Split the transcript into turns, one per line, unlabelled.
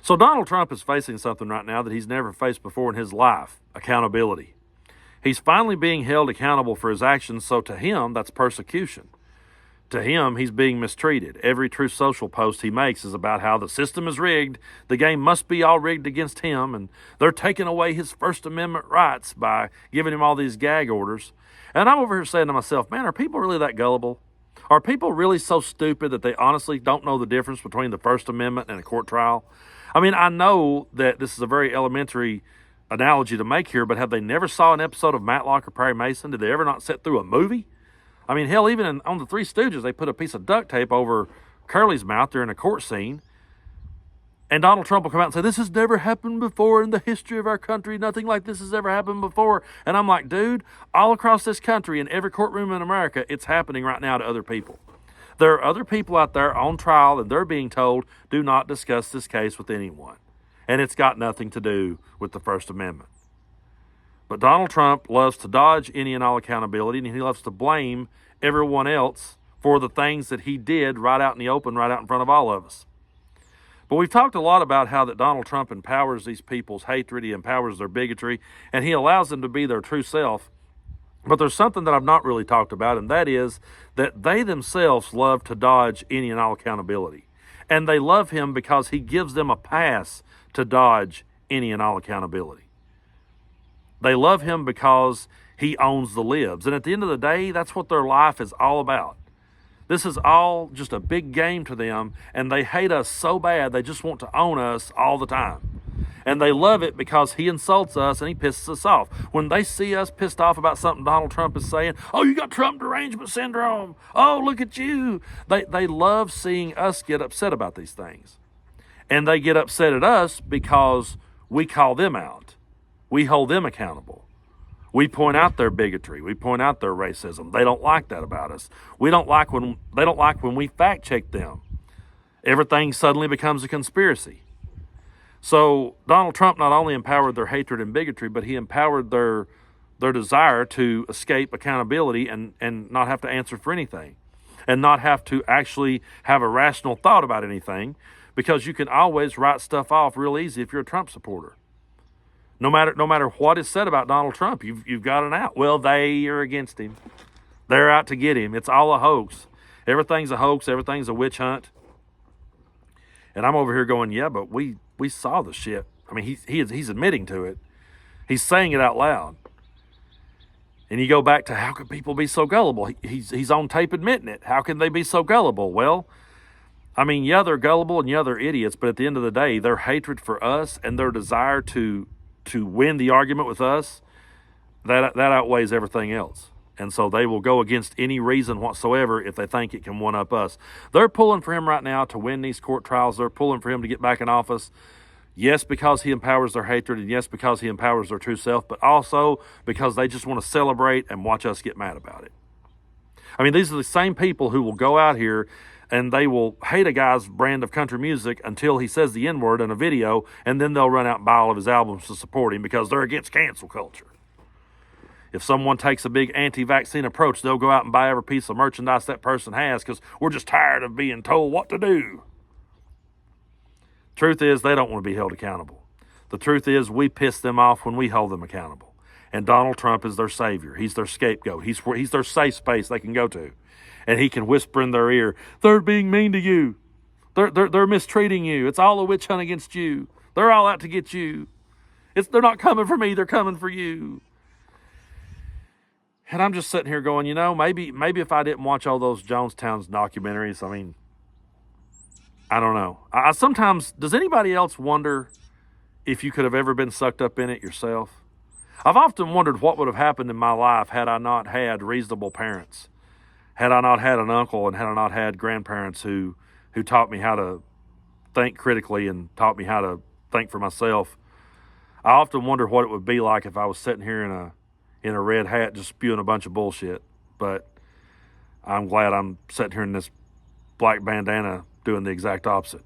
So Donald Trump is facing something right now that he's never faced before in his life: accountability. He's finally being held accountable for his actions, so to him, that's persecution. To him, he's being mistreated. Every Truth Social post he makes is about how the system is rigged, the game must be all rigged against him, and they're taking away his First Amendment rights by giving him all these gag orders. And I'm over here saying to myself, man, are people really that gullible? Are people really so stupid that they honestly don't know the difference between the First Amendment and a court trial? I mean, I know that this is a very elementary analogy to make here, but have they never saw an episode of Matlock or Perry Mason? Did they ever not sit through a movie? I mean, hell, even on the Three Stooges, they put a piece of duct tape over Curly's mouth during a court scene, and Donald Trump will come out and say, this has never happened before in the history of our country. Nothing like this has ever happened before. And I'm like, dude, all across this country, in every courtroom in America, it's happening right now to other people. There are other people out there on trial, and they're being told, do not discuss this case with anyone. And it's got nothing to do with the First Amendment. But Donald Trump loves to dodge any and all accountability, and he loves to blame everyone else for the things that he did right out in the open, right out in front of all of us. But we've talked a lot about how that Donald Trump empowers these people's hatred, he empowers their bigotry, and he allows them to be their true self. But there's something that I've not really talked about, and that is that they themselves love to dodge any and all accountability. And they love him because he gives them a pass to dodge any and all accountability. They love him because he owns the libs. And at the end of the day, that's what their life is all about. This is all just a big game to them, and they hate us so bad they just want to own us all the time. And they love it because he insults us and he pisses us off. When they see us pissed off about something Donald Trump is saying, oh, you got Trump derangement syndrome. Oh, look at you. They love seeing us get upset about these things. And they get upset at us because we call them out. We hold them accountable. We point out their bigotry. We point out their racism. They don't like that about us. They don't like when we fact check them. Everything suddenly becomes a conspiracy. So Donald Trump not only empowered their hatred and bigotry, but he empowered their desire to escape accountability and not have to answer for anything, and not have to actually have a rational thought about anything, because you can always write stuff off real easy if you're a Trump supporter. No matter what is said about Donald Trump, you've got an out. Well, they are against him. They're out to get him. It's all a hoax. Everything's a hoax. Everything's a witch hunt. And I'm over here going, yeah, but we saw the shit. I mean, he's admitting to it. He's saying it out loud. And you go back to, how could people be so gullible? He's on tape admitting it. How can they be so gullible? Well, I mean, yeah, they're gullible and yeah, they're idiots, but at the end of the day, their hatred for us and their desire to win the argument with us, that outweighs everything else. And so they will go against any reason whatsoever if they think it can one-up us. They're pulling for him right now to win these court trials. They're pulling for him to get back in office. Yes, because he empowers their hatred, and yes, because he empowers their true self, but also because they just want to celebrate and watch us get mad about it. I mean, these are the same people who will go out here and they will hate a guy's brand of country music until he says the N-word in a video, and then they'll run out and buy all of his albums to support him because they're against cancel culture. If someone takes a big anti-vaccine approach, they'll go out and buy every piece of merchandise that person has because we're just tired of being told what to do. Truth is, they don't want to be held accountable. The truth is, we piss them off when we hold them accountable. And Donald Trump is their savior. He's their scapegoat. He's their safe space they can go to. And he can whisper in their ear, they're being mean to you. They're mistreating you. It's all a witch hunt against you. They're all out to get you. They're not coming for me. They're coming for you. And I'm just sitting here going, maybe if I didn't watch all those Jonestown documentaries, I mean, I don't know. I sometimes, does anybody else wonder if you could have ever been sucked up in it yourself? I've often wondered what would have happened in my life had I not had reasonable parents, had I not had an uncle, and had I not had grandparents who taught me how to think critically and taught me how to think for myself. I often wonder what it would be like if I was sitting here in a red hat just spewing a bunch of bullshit. But I'm glad I'm sitting here in this black bandana doing the exact opposite.